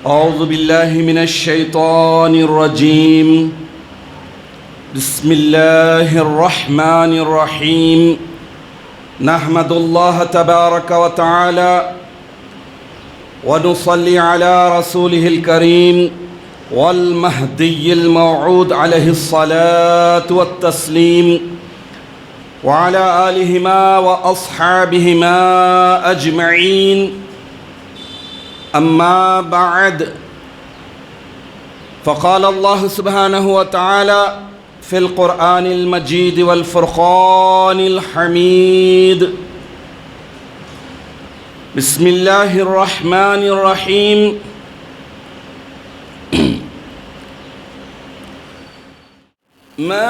أعوذ بالله من الشيطان الرجيم. بسم الله الرحمن الرحيم. نحمد الله تبارك وتعالى ونصلي على رسوله الكريم والمهدي الموعود عليه الصلاة والتسليم وعلى آلهما وأصحابهما أجمعين. أما بعد، فقال الله سبحانه وتعالى في القرآن المجيد والفرقان الحميد: بسم الله الرحمن الرحيم. من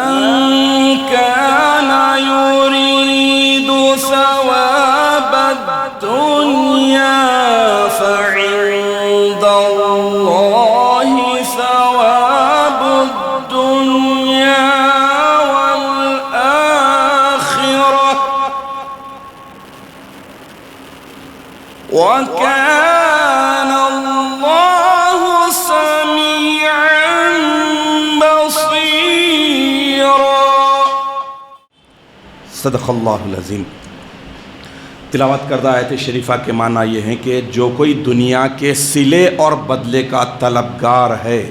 كان يريد ثواب الدنيا فعند الله ثواب الدنيا والآخرة وكان الله سميعا بصيرا. صدق اللہ العظیم. تلاوت کردہ آیت شریفہ کے معنی یہ ہیں کہ جو کوئی دنیا کے صلے اور بدلے کا طلبگار ہے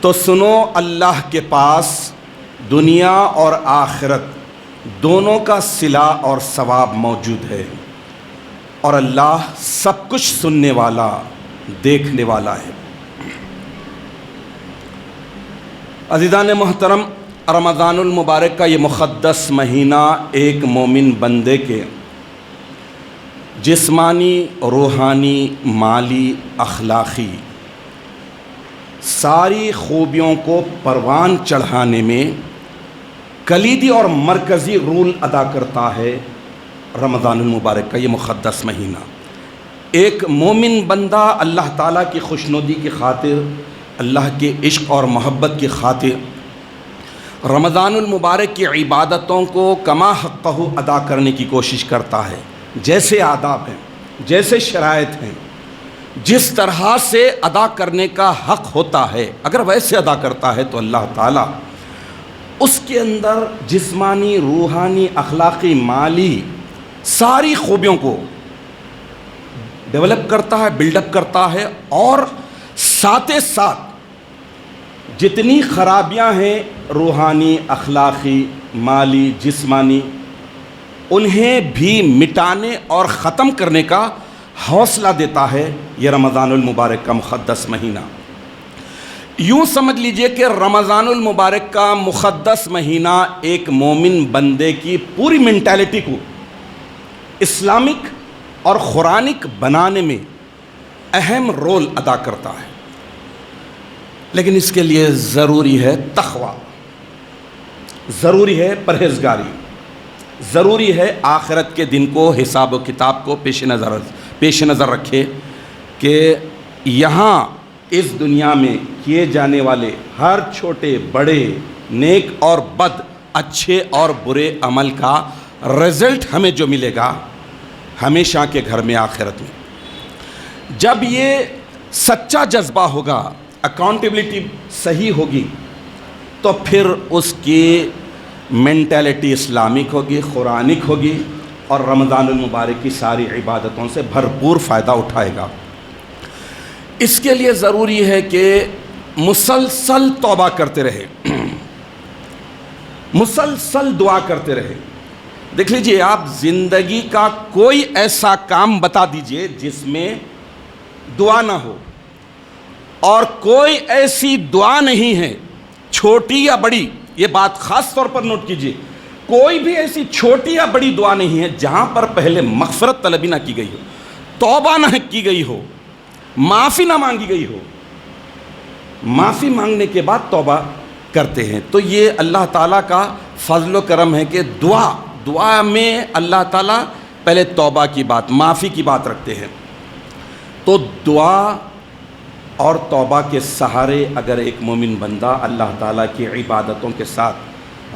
تو سنو، اللہ کے پاس دنیا اور آخرت دونوں کا صلہ اور ثواب موجود ہے، اور اللہ سب کچھ سننے والا، دیکھنے والا ہے. عزیزان محترم، رمضان المبارک کا یہ مقدس مہینہ ایک مومن بندے کے جسمانی، روحانی، مالی، اخلاقی ساری خوبیوں کو پروان چڑھانے میں کلیدی اور مرکزی رول ادا کرتا ہے. رمضان المبارک کا یہ مقدس مہینہ ایک مومن بندہ اللہ تعالیٰ کی خوشنودی کی خاطر، اللہ کے عشق اور محبت کی خاطر رمضان المبارک کی عبادتوں کو کما حقہ ادا کرنے کی کوشش کرتا ہے. جیسے آداب ہیں، جیسے شرائط ہیں، جس طرح سے ادا کرنے کا حق ہوتا ہے، اگر ویسے ادا کرتا ہے تو اللہ تعالیٰ اس کے اندر جسمانی، روحانی، اخلاقی، مالی ساری خوبیوں کو ڈیولپ کرتا ہے، بلڈ اپ کرتا ہے، اور ساتھ ساتھ جتنی خرابیاں ہیں روحانی، اخلاقی، مالی، جسمانی، انہیں بھی مٹانے اور ختم کرنے کا حوصلہ دیتا ہے یہ رمضان المبارک کا مقدس مہینہ. یوں سمجھ لیجئے کہ رمضان المبارک کا مقدس مہینہ ایک مومن بندے کی پوری مینٹیلٹی کو اسلامک اور قرآنک بنانے میں اہم رول ادا کرتا ہے. لیکن اس کے لیے ضروری ہے تقویٰ، ضروری ہے پرہیزگاری، ضروری ہے آخرت کے دن کو، حساب و کتاب کو پیش نظر رکھے کہ یہاں اس دنیا میں کیے جانے والے ہر چھوٹے بڑے، نیک اور بد، اچھے اور برے عمل کا رزلٹ ہمیں جو ملے گا ہمیشہ کے گھر میں، آخرت میں. جب یہ سچا جذبہ ہوگا، اکاؤنٹیبلٹی صحیح ہوگی، تو پھر اس کی مینٹیلٹی اسلامک ہوگی، قرآنک ہوگی، اور رمضان المبارک کی ساری عبادتوں سے بھرپور فائدہ اٹھائے گا. اس کے لیے ضروری ہے کہ مسلسل توبہ کرتے رہے، مسلسل دعا کرتے رہے. دیکھ لیجئے، آپ زندگی کا کوئی ایسا کام بتا دیجئے جس میں دعا نہ ہو، اور کوئی ایسی دعا نہیں ہے چھوٹی یا بڑی، یہ بات خاص طور پر نوٹ کیجئے، کوئی بھی ایسی چھوٹی یا بڑی دعا نہیں ہے جہاں پر پہلے مغفرت طلبی نہ کی گئی ہو، توبہ نہ کی گئی ہو، معافی نہ مانگی گئی ہو. معافی مانگنے کے بعد توبہ کرتے ہیں. تو یہ اللہ تعالیٰ کا فضل و کرم ہے کہ دعا میں اللہ تعالیٰ پہلے توبہ کی بات، معافی کی بات رکھتے ہیں. تو دعا اور توبہ کے سہارے اگر ایک مومن بندہ اللہ تعالیٰ کی عبادتوں کے ساتھ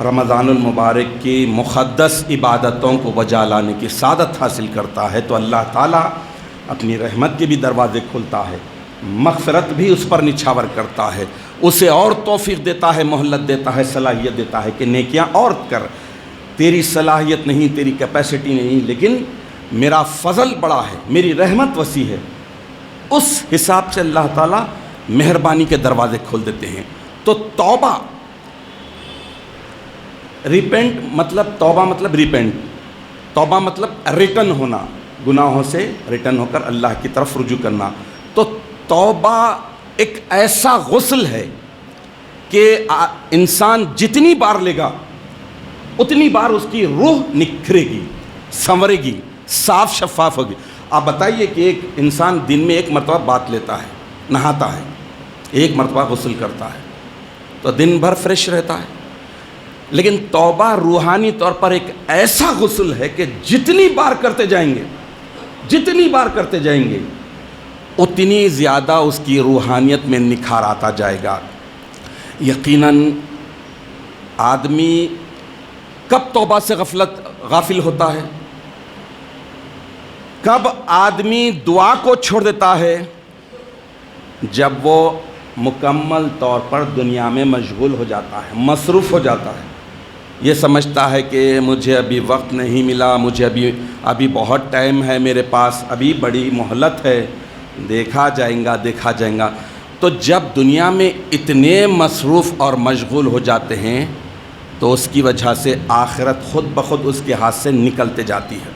رمضان المبارک کی مقدس عبادتوں کو بجا لانے کی سعادت حاصل کرتا ہے تو اللہ تعالیٰ اپنی رحمت کے بھی دروازے کھولتا ہے، مغفرت بھی اس پر نچھاور کرتا ہے، اسے اور توفیق دیتا ہے، مہلت دیتا ہے، صلاحیت دیتا ہے کہ نیکیاں اور کر، تیری صلاحیت نہیں، تیری کیپیسٹی نہیں، لیکن میرا فضل بڑا ہے، میری رحمت وسیع ہے۔ اس حساب سے اللہ تعالیٰ مہربانی کے دروازے کھول دیتے ہیں۔ تو توبہ، ریپینٹ مطلب توبہ مطلب ریپینٹ، توبہ مطلب ریٹرن ہونا، گناہوں سے ریٹرن ہو کر اللہ کی طرف رجوع کرنا۔ تو توبہ ایک ایسا غسل ہے کہ انسان جتنی بار لے گا اتنی بار اس کی روح نکھرے گی، سنورے گی، صاف شفاف ہوگی۔ آپ بتائیے کہ ایک انسان دن میں ایک مرتبہ بات لیتا ہے، نہاتا ہے، ایک مرتبہ غسل کرتا ہے تو دن بھر فریش رہتا ہے، لیکن توبہ روحانی طور پر ایک ایسا غسل ہے کہ جتنی بار کرتے جائیں گے، جتنی بار کرتے جائیں گے، اتنی زیادہ اس کی روحانیت میں نکھار آتا جائے گا۔ یقیناً آدمی کب توبہ سے غافل ہوتا ہے؟ کب آدمی دعا کو چھوڑ دیتا ہے؟ جب وہ مکمل طور پر دنیا میں مشغول ہو جاتا ہے، مصروف ہو جاتا ہے، یہ سمجھتا ہے کہ مجھے ابھی وقت نہیں ملا، مجھے ابھی بہت ٹائم ہے میرے پاس، ابھی بڑی مہلت ہے، دیکھا جائیں گا۔ تو جب دنیا میں اتنے مصروف اور مشغول ہو جاتے ہیں تو اس کی وجہ سے آخرت خود بخود اس کے ہاتھ سے نکلتے جاتی ہے۔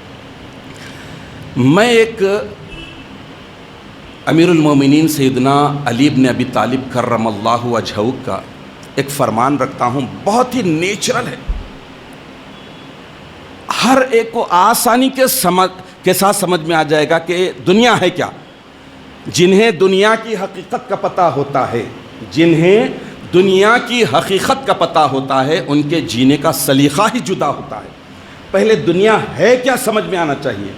میں ایک امیر المومنین سیدنا علی بن ابی طالب کرم اللہ وجہہ کا ایک فرمان رکھتا ہوں، بہت ہی نیچرل ہے، ہر ایک کو آسانی کے ساتھ سمجھ میں آ جائے گا کہ دنیا ہے کیا۔ جنہیں دنیا کی حقیقت کا پتہ ہوتا ہے، جنہیں دنیا کی حقیقت کا پتہ ہوتا ہے، ان کے جینے کا سلیقہ ہی جدا ہوتا ہے۔ پہلے دنیا ہے کیا سمجھ میں آنا چاہیے۔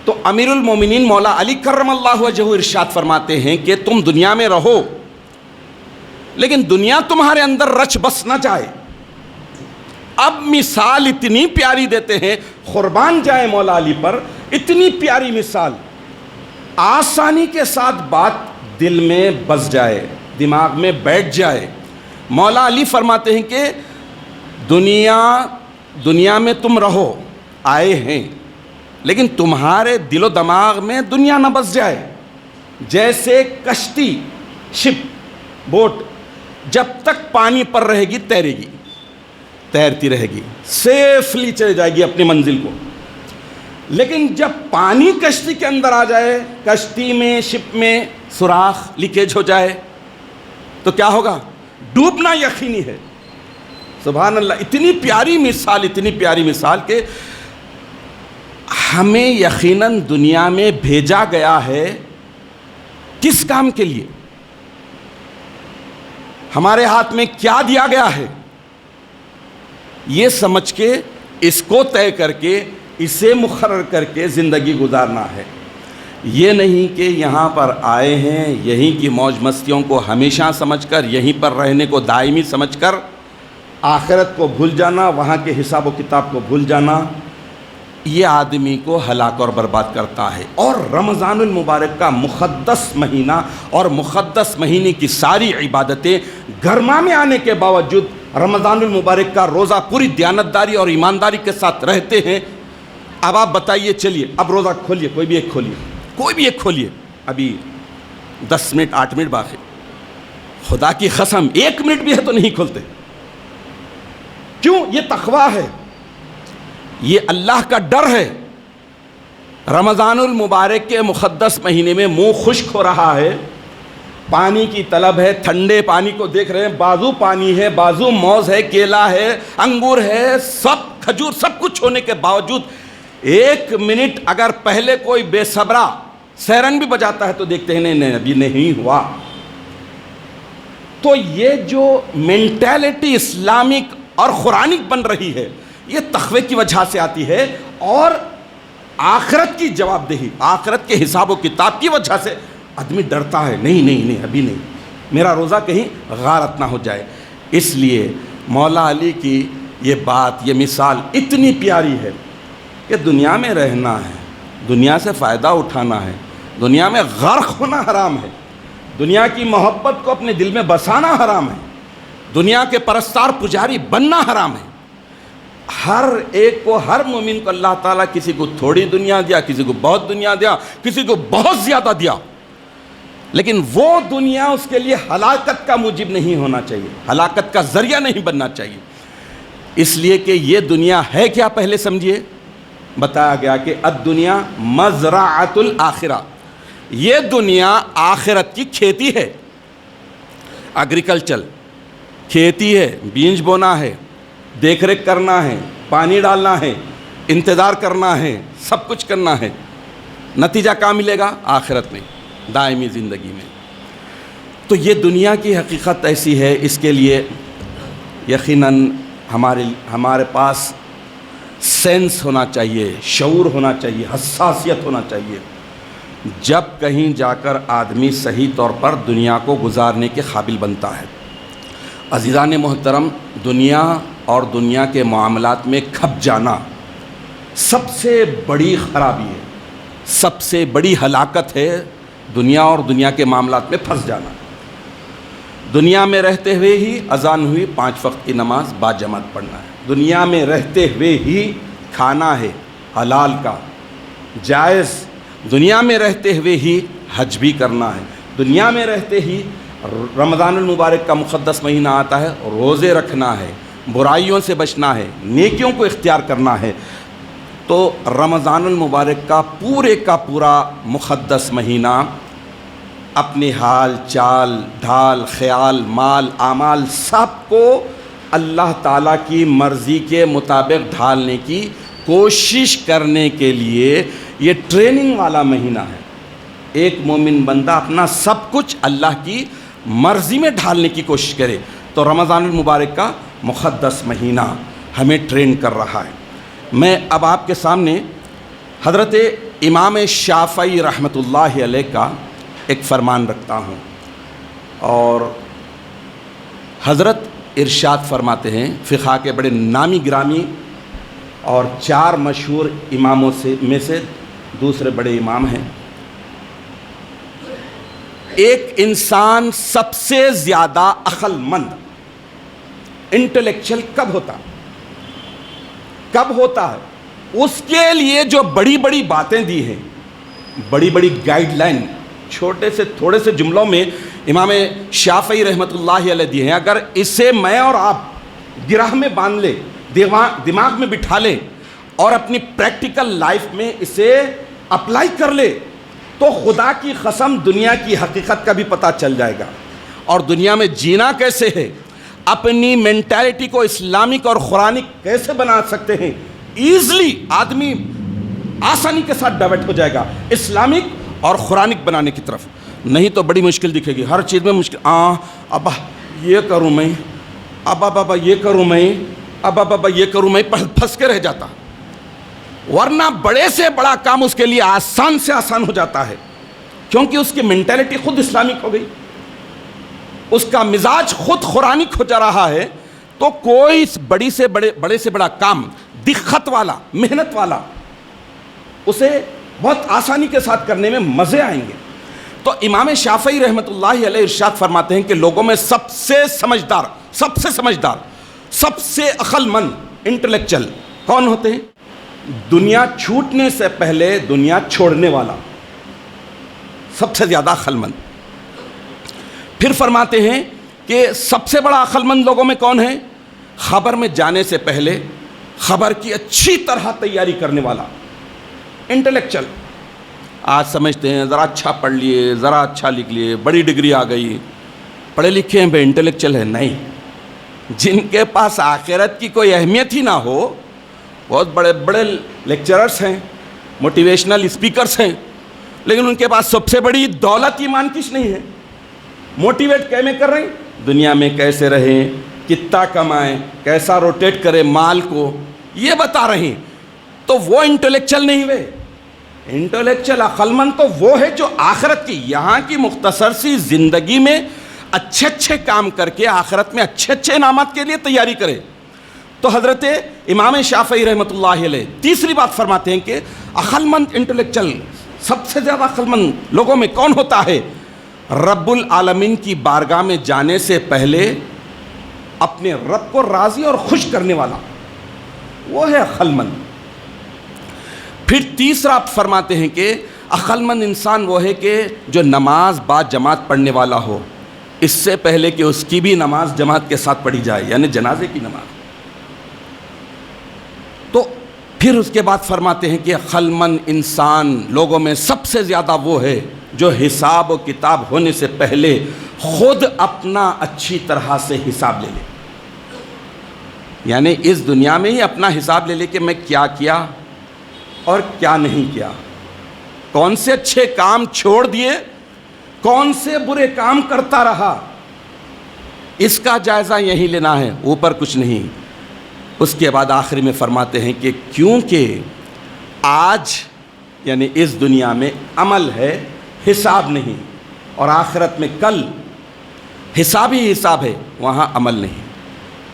تو امیر المومنین مولا علی کرم اللہ وجہہ ارشاد فرماتے ہیں کہ تم دنیا میں رہو لیکن دنیا تمہارے اندر رچ بس نہ جائے۔ اب مثال اتنی پیاری دیتے ہیں، قربان جائے مولا علی پر، اتنی پیاری مثال، آسانی کے ساتھ بات دل میں بس جائے، دماغ میں بیٹھ جائے۔ مولا علی فرماتے ہیں کہ دنیا میں تم رہو، آئے ہیں، لیکن تمہارے دل و دماغ میں دنیا نہ بس جائے۔ جیسے کشتی، شپ، بوٹ جب تک پانی پر رہے گی تیرے گی، تیرتی رہے گی، سیفلی چلے جائے گی اپنی منزل کو، لیکن جب پانی کشتی کے اندر آ جائے، کشتی میں، شپ میں سوراخ، لیکیج ہو جائے تو کیا ہوگا؟ ڈوبنا یقینی ہے۔ سبحان اللہ، اتنی پیاری مثال کہ ہمیں یقیناً دنیا میں بھیجا گیا ہے کس کام کے لیے، ہمارے ہاتھ میں کیا دیا گیا ہے، یہ سمجھ کے اس کو طے کر کے اسے مقرر کر کے زندگی گزارنا ہے۔ یہ نہیں کہ یہاں پر آئے ہیں، یہیں کی موج مستیوں کو ہمیشہ سمجھ کر، یہیں پر رہنے کو دائمی سمجھ کر آخرت کو بھول جانا، وہاں کے حساب و کتاب کو بھول جانا، یہ آدمی کو ہلاک اور برباد کرتا ہے۔ اور رمضان المبارک کا مقدس مہینہ اور مقدس مہینے کی ساری عبادتیں گرما میں آنے کے باوجود رمضان المبارک کا روزہ پوری دیانتداری اور ایمانداری کے ساتھ رہتے ہیں۔ اب آپ بتائیے، چلیے اب روزہ کھولیے، کوئی بھی ایک کھولیے، ابھی 10 منٹ 8 منٹ باقی، خدا کی قسم 1 منٹ بھی ہے تو نہیں کھولتے۔ کیوں؟ یہ تقویٰ ہے، یہ اللہ کا ڈر ہے۔ رمضان المبارک کے مقدس مہینے میں منہ خشک ہو رہا ہے، پانی کی طلب ہے، ٹھنڈے پانی کو دیکھ رہے ہیں، بازو پانی ہے، بازو موز ہے، کیلا ہے، انگور ہے، سب کھجور، سب کچھ ہونے کے باوجود 1 منٹ اگر پہلے کوئی بے صبرا سیرن بھی بجاتا ہے تو دیکھتے ہیں نہیں ابھی نہیں ہوا۔ تو یہ جو مینٹیلٹی اسلامک اور قرآنک بن رہی ہے، یہ تقوی کی وجہ سے آتی ہے، اور آخرت کی جواب دہی، آخرت کے حساب و کتاب کی وجہ سے آدمی ڈرتا ہے، نہیں ابھی نہیں، میرا روزہ کہیں غارت نہ ہو جائے۔ اس لیے مولا علی کی یہ بات، یہ مثال اتنی پیاری ہے کہ دنیا میں رہنا ہے، دنیا سے فائدہ اٹھانا ہے، دنیا میں غرق ہونا حرام ہے، دنیا کی محبت کو اپنے دل میں بسانا حرام ہے، دنیا کے پرستار پجاری بننا حرام ہے۔ ہر ایک کو، ہر مومن کو اللہ تعالیٰ کسی کو تھوڑی دنیا دیا، کسی کو بہت دنیا دیا، کسی کو بہت زیادہ دیا، لیکن وہ دنیا اس کے لیے ہلاکت کا موجب نہیں ہونا چاہیے، ہلاکت کا ذریعہ نہیں بننا چاہیے۔ اس لیے کہ یہ دنیا ہے کیا پہلے سمجھیے، بتایا گیا کہ الدنیا مزرعۃ الآخرہ، یہ دنیا آخرت کی کھیتی ہے، ایگریکلچر کھیتی ہے، بیج بونا ہے، دیکھ ریکھ کرنا ہے، پانی ڈالنا ہے، انتظار کرنا ہے، سب کچھ کرنا ہے۔ نتیجہ کہاں ملے گا؟ آخرت میں، دائمی زندگی میں۔ تو یہ دنیا کی حقیقت ایسی ہے، اس کے لیے یقیناً ہمارے پاس سینس ہونا چاہیے، شعور ہونا چاہیے، حساسیت ہونا چاہیے، جب کہیں جا کر آدمی صحیح طور پر دنیا کو گزارنے کے قابل بنتا ہے۔ عزیزان محترم، دنیا اور دنیا کے معاملات میں کھپ جانا سب سے بڑی خرابی ہے، سب سے بڑی ہلاکت ہے، دنیا اور دنیا کے معاملات میں پھنس جانا۔ دنیا میں رہتے ہوئے ہی اذان ہوئی 5 وقت کی نماز باجماعت پڑھنا ہے، دنیا میں رہتے ہوئے ہی کھانا ہے حلال کا جائز، دنیا میں رہتے ہوئے ہی حج بھی کرنا ہے، دنیا میں رہتے ہی رمضان المبارک کا مقدس مہینہ آتا ہے، روزے رکھنا ہے، برائیوں سے بچنا ہے، نیکیوں کو اختیار کرنا ہے۔ تو رمضان المبارک کا پورا مقدس مہینہ اپنے حال چال ڈھال خیال مال اعمال سب کو اللہ تعالیٰ کی مرضی کے مطابق ڈھالنے کی کوشش کرنے کے لیے یہ ٹریننگ والا مہینہ ہے۔ ایک مومن بندہ اپنا سب کچھ اللہ کی مرضی میں ڈھالنے کی کوشش کرے، تو رمضان المبارک کا مقدس مہینہ ہمیں ٹرین کر رہا ہے۔ میں اب آپ کے سامنے حضرت امام شافعی رحمۃ اللہ علیہ کا ایک فرمان رکھتا ہوں، اور حضرت ارشاد فرماتے ہیں، فقہ کے بڑے نامی گرامی اور 4 مشہور اماموں میں سے دوسرے بڑے امام ہیں۔ ایک انسان سب سے زیادہ عقل مند انٹلیکچل کب ہوتا ہے؟ اس کے لیے جو بڑی بڑی باتیں دی ہیں، بڑی بڑی گائیڈ لائن تھوڑے سے جملوں میں امام شافعی رحمۃ اللہ علیہ دی ہیں، اگر اسے میں اور آپ گرہ میں باندھ لیں، دماغ میں بٹھا لیں اور اپنی پریکٹیکل لائف میں اسے اپلائی کر لے، تو خدا کی قسم دنیا کی حقیقت کا بھی پتہ چل جائے گا، اور دنیا میں جینا کیسے ہے، اپنی مینٹیلٹی کو اسلامک اور قرآنک کیسے بنا سکتے ہیں، ایزلی آدمی آسانی کے ساتھ ڈائیورٹ ہو جائے گا اسلامک اور قرآنک بنانے کی طرف۔ نہیں تو بڑی مشکل دکھے گی، ہر چیز میں مشکل، ابا یہ کروں میں، ابا یہ کروں میں، ابا یہ کروں میں، پھنس کے رہ جاتا۔ ورنہ بڑے سے بڑا کام اس کے لیے آسان سے آسان ہو جاتا ہے، کیونکہ اس کی مینٹیلٹی خود اسلامک ہو گئی، اس کا مزاج خود قرآنک ہو جا رہا ہے، تو کوئی بڑے سے بڑا کام، دقت والا، محنت والا، اسے بہت آسانی کے ساتھ کرنے میں مزے آئیں گے۔ تو امام شافعی رحمۃ اللہ علیہ ارشاد فرماتے ہیں کہ لوگوں میں سب سے سمجھدار، سب سے عقل مند انٹلیکچل کون ہوتے ہیں؟ دنیا چھوٹنے سے پہلے دنیا چھوڑنے والا، سب سے زیادہ عقل مند۔ پھر فرماتے ہیں کہ سب سے بڑا عقل مند لوگوں میں کون ہے؟ خبر میں جانے سے پہلے خبر کی اچھی طرح تیاری کرنے والا، انٹلیکچل۔ آج سمجھتے ہیں ذرا اچھا پڑھ لیے، ذرا اچھا لکھ لیے، بڑی ڈگری آ گئی، پڑھے لکھے ہیں بے انٹلیکچل ہے، نہیں۔ جن کے پاس آخرت کی کوئی اہمیت ہی نہ ہو، بہت بڑے بڑے لیکچررز ہیں، موٹیویشنل اسپیکرز ہیں، لیکن ان کے پاس سب سے بڑی دولت ایمان کچھ نہیں ہے۔ موٹیویٹ کیسے کر رہے ہیں؟ دنیا میں کیسے رہیں، کتنا کمائیں، کیسا روٹیٹ کریں مال کو، یہ بتا رہے ہیں۔ تو وہ انٹلیکچل نہیں ہوئے۔ انٹلیکچل عقل مند تو وہ ہے جو آخرت کی، یہاں کی مختصر سی زندگی میں اچھے کام کر کے آخرت میں اچھے انعامات کے لیے تیاری کرے۔ تو حضرت امام شافعی رحمۃ اللہ علیہ تیسری بات فرماتے ہیں کہ عقل مند انٹلیکچل، سب سے زیادہ عقل مند لوگوں میں کون ہوتا ہے؟ رب العالمین کی بارگاہ میں جانے سے پہلے اپنے رب کو راضی اور خوش کرنے والا وہ ہے عقل مند۔ پھر تیسرا آپ فرماتے ہیں کہ عقل مند انسان وہ ہے کہ جو نماز با جماعت پڑھنے والا ہو، اس سے پہلے کہ اس کی بھی نماز جماعت کے ساتھ پڑھی جائے، یعنی جنازے کی نماز۔ تو پھر اس کے بعد فرماتے ہیں کہ عقل مند انسان لوگوں میں سب سے زیادہ وہ ہے جو حساب و کتاب ہونے سے پہلے خود اپنا اچھی طرح سے حساب لے لے، یعنی اس دنیا میں ہی اپنا حساب لے لے کہ میں کیا کیا اور کیا نہیں کیا، کون سے اچھے کام چھوڑ دیے، کون سے برے کام کرتا رہا، اس کا جائزہ یہی لینا ہے، اوپر کچھ نہیں۔ اس کے بعد آخری میں فرماتے ہیں کہ کیونکہ آج یعنی اس دنیا میں عمل ہے، حساب نہیں، اور آخرت میں کل حساب ہی حساب ہے، وہاں عمل نہیں۔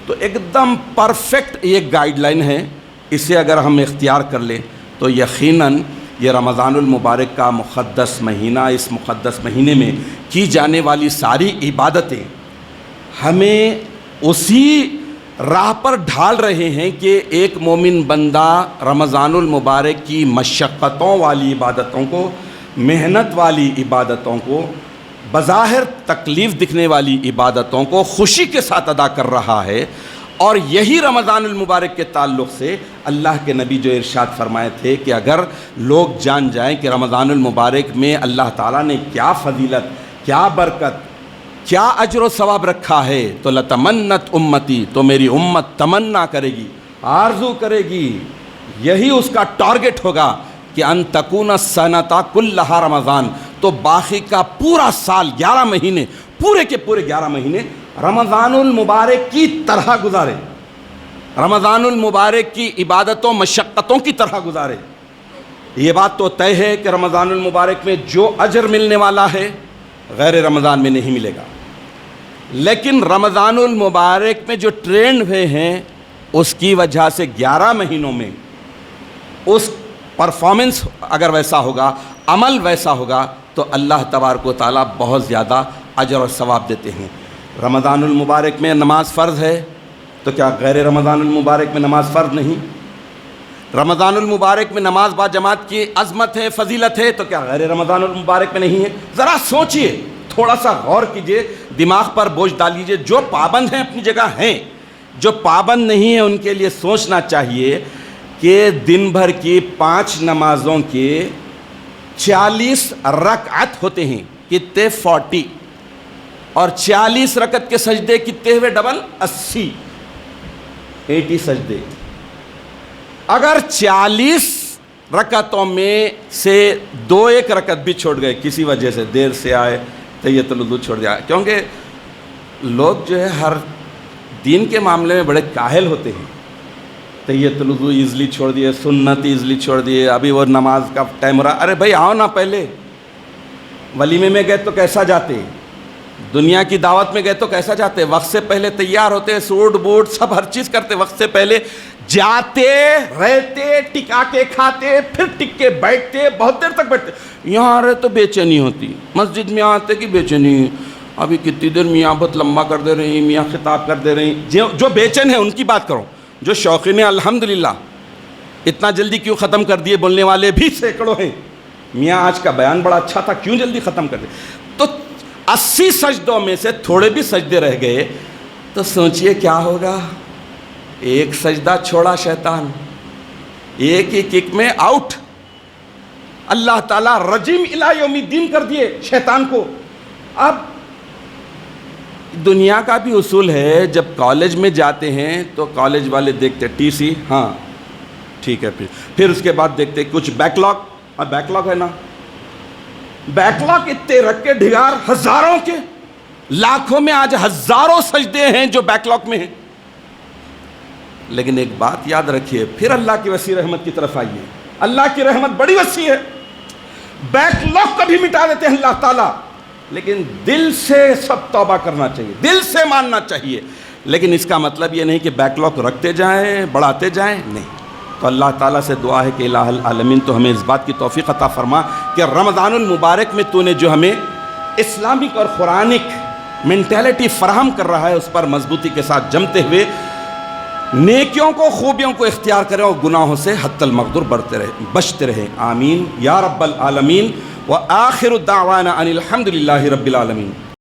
تو ایک دم پرفیکٹ ایک گائیڈ لائن ہے، اسے اگر ہم اختیار کر لیں تو یقیناً یہ رمضان المبارک کا مقدس مہینہ، اس مقدس مہینے میں کی جانے والی ساری عبادتیں ہمیں اسی راہ پر ڈھال رہے ہیں کہ ایک مومن بندہ رمضان المبارک کی مشقتوں والی عبادتوں کو، محنت والی عبادتوں کو، بظاہر تکلیف دکھنے والی عبادتوں کو خوشی کے ساتھ ادا کر رہا ہے۔ اور یہی رمضان المبارک کے تعلق سے اللہ کے نبی جو ارشاد فرمائے تھے کہ اگر لوگ جان جائیں کہ رمضان المبارک میں اللہ تعالیٰ نے کیا فضیلت، کیا برکت، کیا اجر و ثواب رکھا ہے، تو لتمنت امتی، تو میری امت تمنا کرے گی، آرزو کرے گی، یہی اس کا ٹارگٹ ہوگا کہ ان تکون السنۃ کلھا رمضان، تو باقی کا پورا سال 11 مہینے، پورے کے پورے 11 مہینے رمضان المبارک کی طرح گزارے، رمضان المبارک کی عبادتوں مشقتوں کی طرح گزارے۔ یہ بات تو طے ہے کہ رمضان المبارک میں جو اجر ملنے والا ہے غیر رمضان میں نہیں ملے گا، لیکن رمضان المبارک میں جو ٹرینڈ ہوئے ہیں اس کی وجہ سے 11 مہینوں میں اس پرفارمنس اگر ویسا ہوگا، عمل ویسا ہوگا، تو اللہ تبارک و تعالیٰ بہت زیادہ اجر و ثواب دیتے ہیں۔ رمضان المبارک میں نماز فرض ہے، تو کیا غیر رمضان المبارک میں نماز فرض نہیں؟ رمضان المبارک میں نماز با جماعت کی عظمت ہے، فضیلت ہے، تو کیا غیر رمضان المبارک میں نہیں ہے؟ ذرا سوچئے، تھوڑا سا غور کیجئے، دماغ پر بوجھ ڈالیجئے۔ جو پابند ہیں اپنی جگہ ہیں، جو پابند نہیں ہیں ان کے لیے سوچنا چاہیے کہ دن بھر کی 5 نمازوں کے 40 رکعت ہوتے ہیں، کتنے؟ 40، اور 40 رکعت کے سجدے کتنے ہوئے؟ ڈبل 80 سجدے۔ اگر 40 رکعتوں میں سے 2-1 رکعت بھی چھوڑ گئے، کسی وجہ سے دیر سے آئے، تحیۃ الوضو چھوڑ دیا، کیونکہ لوگ جو ہے ہر دین کے معاملے میں بڑے کاہل ہوتے ہیں، تحیۃ الوضو ایزلی چھوڑ دیے، سنت ایزلی چھوڑ دیے، ابھی وہ نماز کا ٹائم ہو رہا، ارے بھائی آؤ نا، پہلے ولیمے میں گئے تو کیسا جاتے، دنیا کی دعوت میں گئے تو کیسا جاتے، وقت سے پہلے تیار ہوتے، سوٹ بوٹ سب ہر چیز کرتے، وقت سے پہلے جاتے، رہتے، ٹکا کے کھاتے، پھر ٹک کے بیٹھتے، بہت دیر تک بیٹھتے۔ یہاں رہے تو بے چینی ہوتی، مسجد میں آتے کہ بے چینی، ابھی کتنی دیر میاں بہت لمبا کر دے رہی، میاں خطاب کر دے رہی۔ جو بے چین ہیں ان کی بات کرو، جو شوقین ہیں الحمدللہ اتنا جلدی کیوں ختم کر دیے بولنے والے بھی سینکڑوں ہیں، میاں آج کا بیان بڑا اچھا تھا، کیوں جلدی ختم کر دے۔ تو 80 سجدوں میں سے تھوڑے بھی سجدے رہ گئے تو سوچئے کیا ہوگا؟ ایک سجدہ چھوڑا شیطان، ایک ہی کک میں آؤٹ، اللہ تعالیٰ رجیم الی یوم الدین کر دیے شیطان کو۔ اب دنیا کا بھی اصول ہے، جب کالج میں جاتے ہیں تو کالج والے دیکھتے ٹی سی، ہاں ٹھیک ہے، پھر اس کے بعد دیکھتے کچھ بیک لاگ، اب بیک لاگ ہے نا، بیک لاگ اتنے رکھ کے ڈھگار ہزاروں کے، لاکھوں میں آج ہزاروں سجدے ہیں جو بیک لاگ میں ہیں۔ لیکن ایک بات یاد رکھیے، پھر اللہ کی وسیع رحمت کی طرف آئیے، اللہ کی رحمت بڑی وسیع ہے، بیک لاگ کبھی مٹا دیتے ہیں اللہ تعالیٰ، لیکن دل سے سب توبہ کرنا چاہیے، دل سے ماننا چاہیے۔ لیکن اس کا مطلب یہ نہیں کہ بیک لاگ رکھتے جائیں، بڑھاتے جائیں، نہیں۔ تو اللہ تعالیٰ سے دعا ہے کہ الہ العالمین تو ہمیں اس بات کی توفیق عطا فرما کہ رمضان المبارک میں تو نے جو ہمیں اسلامک اور قرآنک مینٹیلٹی فراہم کر رہا ہے اس پر مضبوطی کے ساتھ جمتے ہوئے نیکیوں کو خوبیوں کو اختیار کریں اور گناہوں سے حتی المقدور بچتے رہیں. آمین یا رب العالمین. وآخر دعوانا ان الحمد للہ رب العالمین.